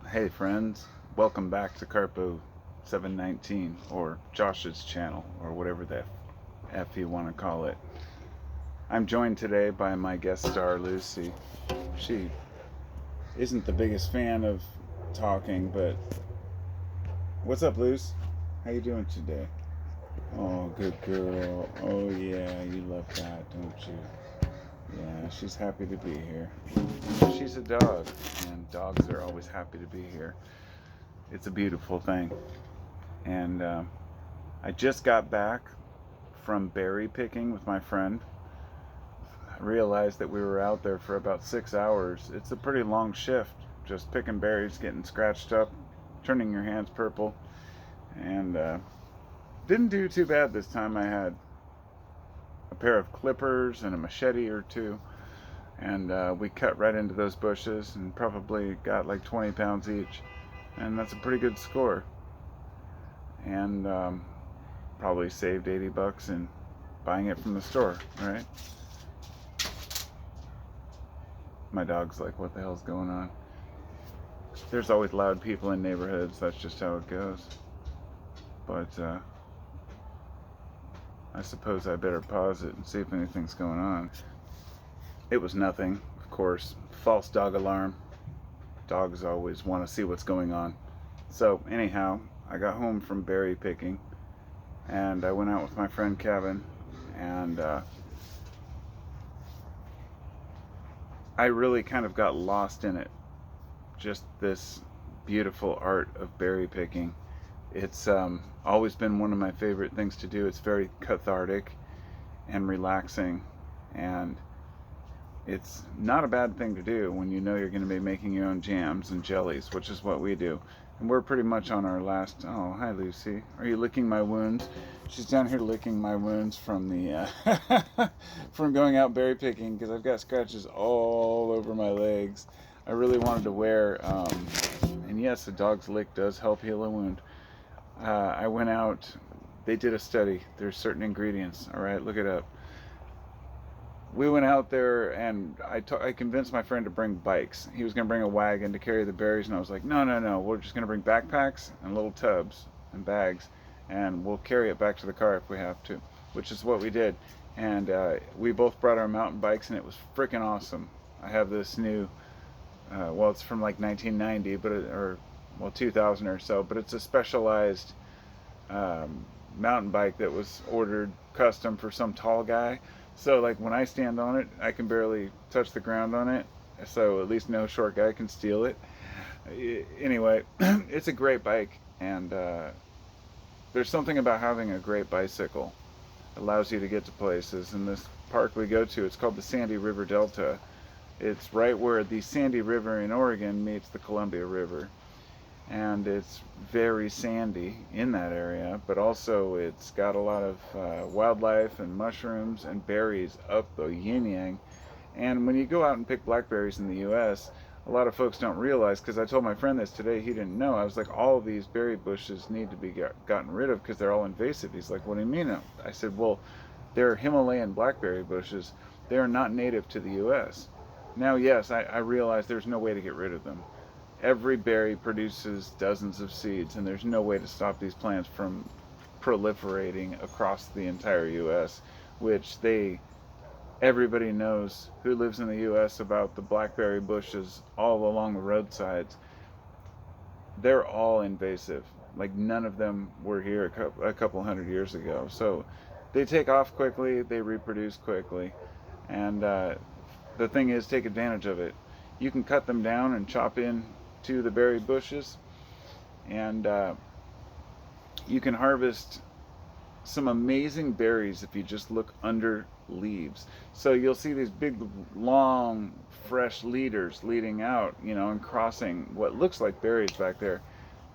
Hey friends, welcome back to Carpo 719 or Josh's channel or whatever the F you want to call it. I'm joined today by my guest star Lucy. She isn't the biggest fan of talking, but what's up, Luce? How you doing today? Oh, good girl. Oh yeah, you love that, don't you? Yeah, she's happy to be here. She's a dog, and dogs are always happy to be here. It's a beautiful thing. And I just got back from berry picking with my friend. I realized that we were out there for about 6 hours. It's a pretty long shift, just picking berries, getting scratched up, turning your hands purple. And didn't do too bad this time. I had a pair of clippers and a machete or two. And we cut right into those bushes and probably got like 20 pounds each. And that's a pretty good score. And probably saved 80 bucks in buying it from the store, right? My dog's like, what the hell's going on? There's always loud people in neighborhoods. That's just how it goes. But I suppose I better pause it and see if anything's going on. It was nothing, of course. False dog alarm. Dogs always want to see what's going on. So anyhow, I got home from berry picking and I went out with my friend Kevin, and I really kind of got lost in it. Just this beautiful art of berry picking. It's always been one of my favorite things to do. It's very cathartic and relaxing, and it's not a bad thing to do when you know you're going to be making your own jams and jellies, which is what we do. And we're pretty much on our last. Oh, hi Lucy. Are you licking my wounds? She's down here licking my wounds from the from going out berry picking, because I've got scratches all over my legs. I really wanted to wear, and yes, a dog's lick does help heal a wound. I went out. They did a study. There's certain ingredients. All right, look it up. We went out there, and I convinced my friend to bring bikes. He was going to bring a wagon to carry the berries, and I was like, no, no, no. We're just going to bring backpacks and little tubs and bags, and we'll carry it back to the car if we have to, which is what we did. And we both brought our mountain bikes, and it was freaking awesome. I have this new, well, it's from like 1990, or well, 2000 or so, but it's a specialized mountain bike that was ordered custom for some tall guy. So like when I stand on it, I can barely touch the ground on it. So at least no short guy can steal it. Anyway, it's a great bike, and there's something about having a great bicycle. It allows you to get to places. In this park we go to, it's called the Sandy River Delta. It's right where the Sandy River in Oregon meets the Columbia River, and it's very sandy in that area, but also it's got a lot of wildlife and mushrooms and berries up the yin yang. And when you go out and pick blackberries in the US, a lot of folks don't realize, because I told my friend this today, he didn't know. I was like, all of these berry bushes need to be gotten rid of because they're all invasive. He's like, what do you mean? I said, well, they're Himalayan blackberry bushes. They are not native to the US. Now, yes, I realize there's no way to get rid of them. Every berry produces dozens of seeds, and there's no way to stop these plants from proliferating across the entire US, which everybody knows who lives in the US about the blackberry bushes all along the roadsides. They're all invasive. Like none of them were here a couple hundred years ago. So they take off quickly, they reproduce quickly, and the thing is, take advantage of it. You can cut them down and chop in to the berry bushes, and you can harvest some amazing berries if you just look under leaves. So you'll see these big, long, fresh leaders leading out, and crossing what looks like berries back there.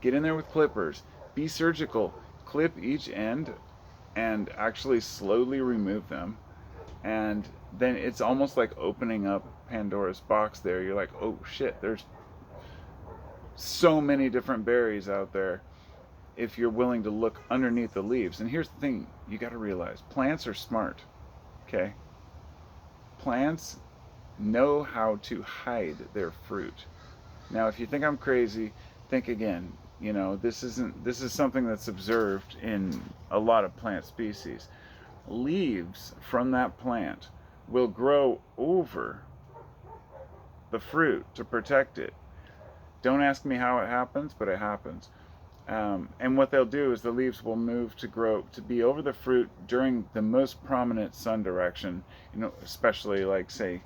Get in there with clippers. Be surgical. Clip each end and actually slowly remove them. And then it's almost like opening up Pandora's box there. You're like, oh shit, there's so many different berries out there if you're willing to look underneath the leaves. And here's the thing, you got to realize plants are smart. Okay, plants know how to hide their fruit. Now, if you think I'm crazy, think again. This is something that's observed in a lot of plant species. Leaves from that plant will grow over the fruit to protect it. Don't ask me how it happens, but it happens. And what they'll do is the leaves will move to grow to be over the fruit during the most prominent sun direction. Especially like say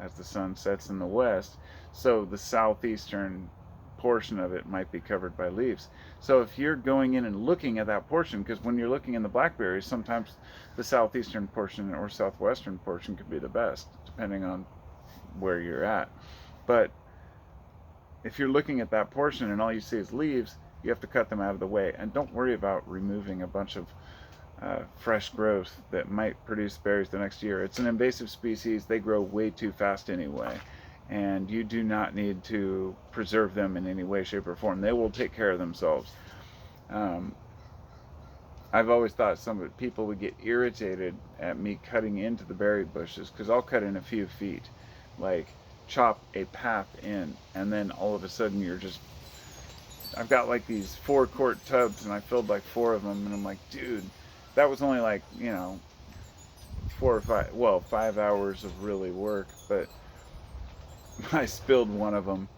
as the sun sets in the west, so the southeastern portion of it might be covered by leaves. So if you're going in and looking at that portion, because when you're looking in the blackberries, sometimes the southeastern portion or southwestern portion could be the best, depending on where you're at. But if you're looking at that portion and all you see is leaves, you have to cut them out of the way. And don't worry about removing a bunch of fresh growth that might produce berries the next year. It's an invasive species. They grow way too fast anyway. And you do not need to preserve them in any way, shape, or form. They will take care of themselves. Um, I've always thought some people would get irritated at me cutting into the berry bushes because I'll cut in a few feet, like chop a path in, and then all of a sudden I've got like these 4-quart tubs and I filled like 4 of them, and I'm like, dude, that was only like 5 hours of really work, but I spilled one of them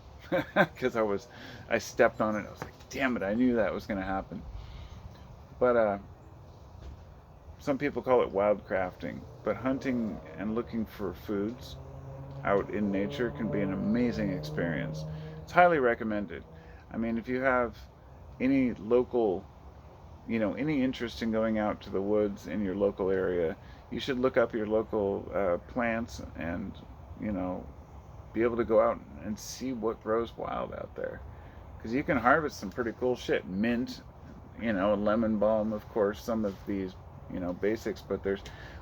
because I stepped on it. I was like, damn it, I knew that was going to happen. But some people call it wildcrafting, but hunting and looking for foods out in nature can be an amazing experience. It's highly recommended. I mean, if you have any local, any interest in going out to the woods in your local area, you should look up your local plants and, you know, be able to go out and see what grows wild out there. Because you can harvest some pretty cool shit. Mint, lemon balm, of course, some of these, basics, but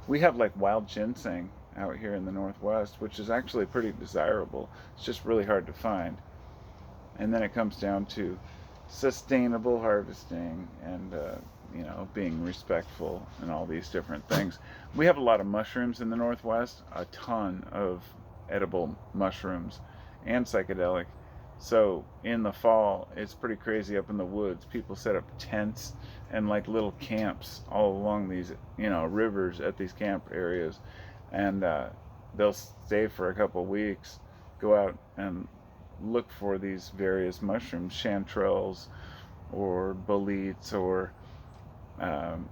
we have like wild ginseng out here in the Northwest, which is actually pretty desirable. It's just really hard to find. And then it comes down to sustainable harvesting and, being respectful and all these different things. We have a lot of mushrooms in the Northwest, a ton of edible mushrooms and psychedelic. So in the fall, it's pretty crazy up in the woods. People set up tents and like little camps all along these, rivers at these camp areas, and they'll stay for a couple of weeks, go out and look for these various mushrooms, chanterelles or boletes or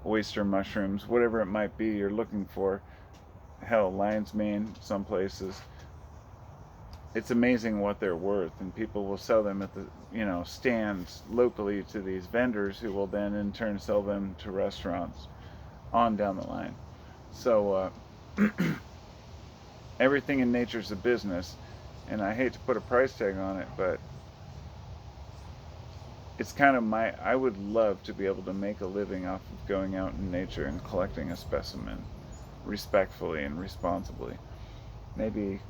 oyster mushrooms, whatever it might be you're looking for. Hell, lion's mane, some places. It's amazing what they're worth, and people will sell them at the stands locally to these vendors, who will then in turn sell them to restaurants on down the line. So everything in nature's a business, and I hate to put a price tag on it, but it's kind of I would love to be able to make a living off of going out in nature and collecting a specimen respectfully and responsibly. Maybe,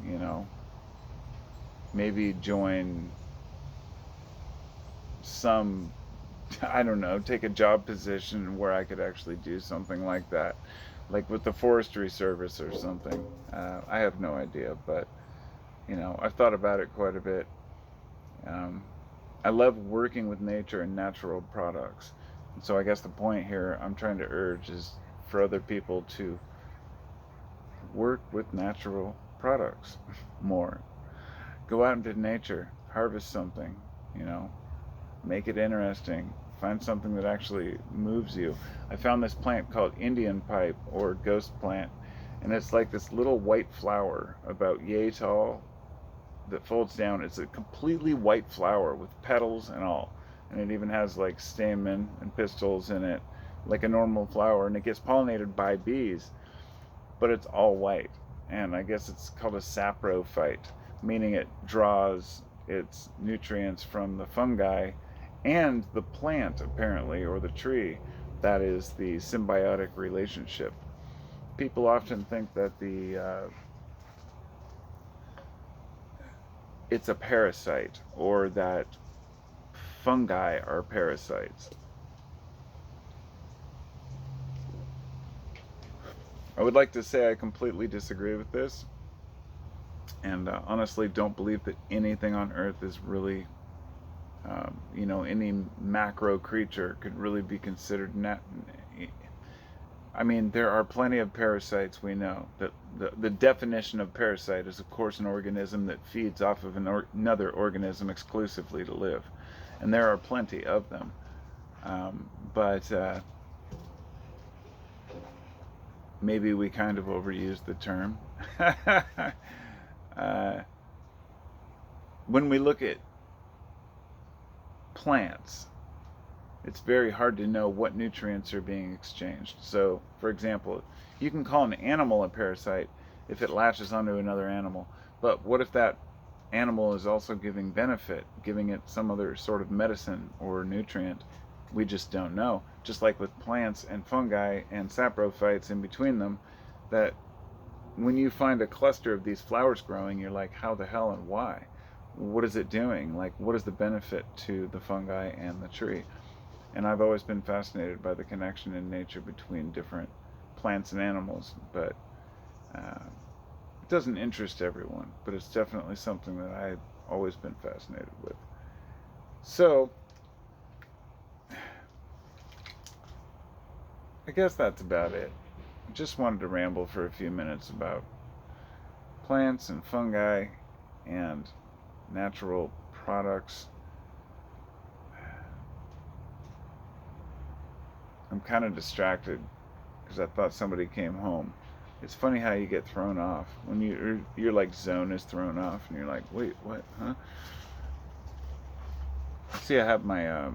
you know, maybe join some, I don't know, take a job position where I could actually do something like that, like with the Forestry Service or something. I have no idea, but, I've thought about it quite a bit. Um, I love working with nature and natural products. And so I guess the point here I'm trying to urge is for other people to work with natural products more. Go out into nature, harvest something, you know, make it interesting. Find something that actually moves you. I found this plant called Indian pipe or ghost plant, and it's like this little white flower about yay tall that folds down. It's a completely white flower with petals and all, and it even has like stamen and pistils in it, like a normal flower, and it gets pollinated by bees, but it's all white. And I guess it's called a saprophyte, meaning it draws its nutrients from the fungi and the plant, apparently, or the tree. That is the symbiotic relationship. People often think that it's a parasite, or that fungi are parasites. I would like to say I completely disagree with this. And honestly, don't believe that anything on Earth is really, any macro creature could really be considered I mean, there are plenty of parasites we know. That the definition of parasite is, of course, an organism that feeds off of another organism exclusively to live. And there are plenty of them. But maybe we kind of overused the term. When we look at plants, it's very hard to know what nutrients are being exchanged. So, for example, you can call an animal a parasite if it latches onto another animal. But what if that animal is also giving benefit, giving it some other sort of medicine or nutrient? We just don't know. Just like with plants and fungi and saprophytes in between them, that when you find a cluster of these flowers growing, you're like, how the hell and why? What is it doing? Like, what is the benefit to the fungi and the tree? And I've always been fascinated by the connection in nature between different plants and animals, but it doesn't interest everyone, but it's definitely something that I've always been fascinated with. So, I guess that's about it. I just wanted to ramble for a few minutes about plants and fungi and natural products. I'm kind of distracted because I thought somebody came home. It's funny how you get thrown off when your like zone is thrown off, and you're like, wait, what? Huh? See, I have my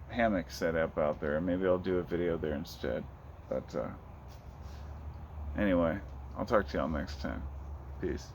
hammock set up out there. Maybe I'll do a video there instead. But anyway, I'll talk to y'all next time. Peace.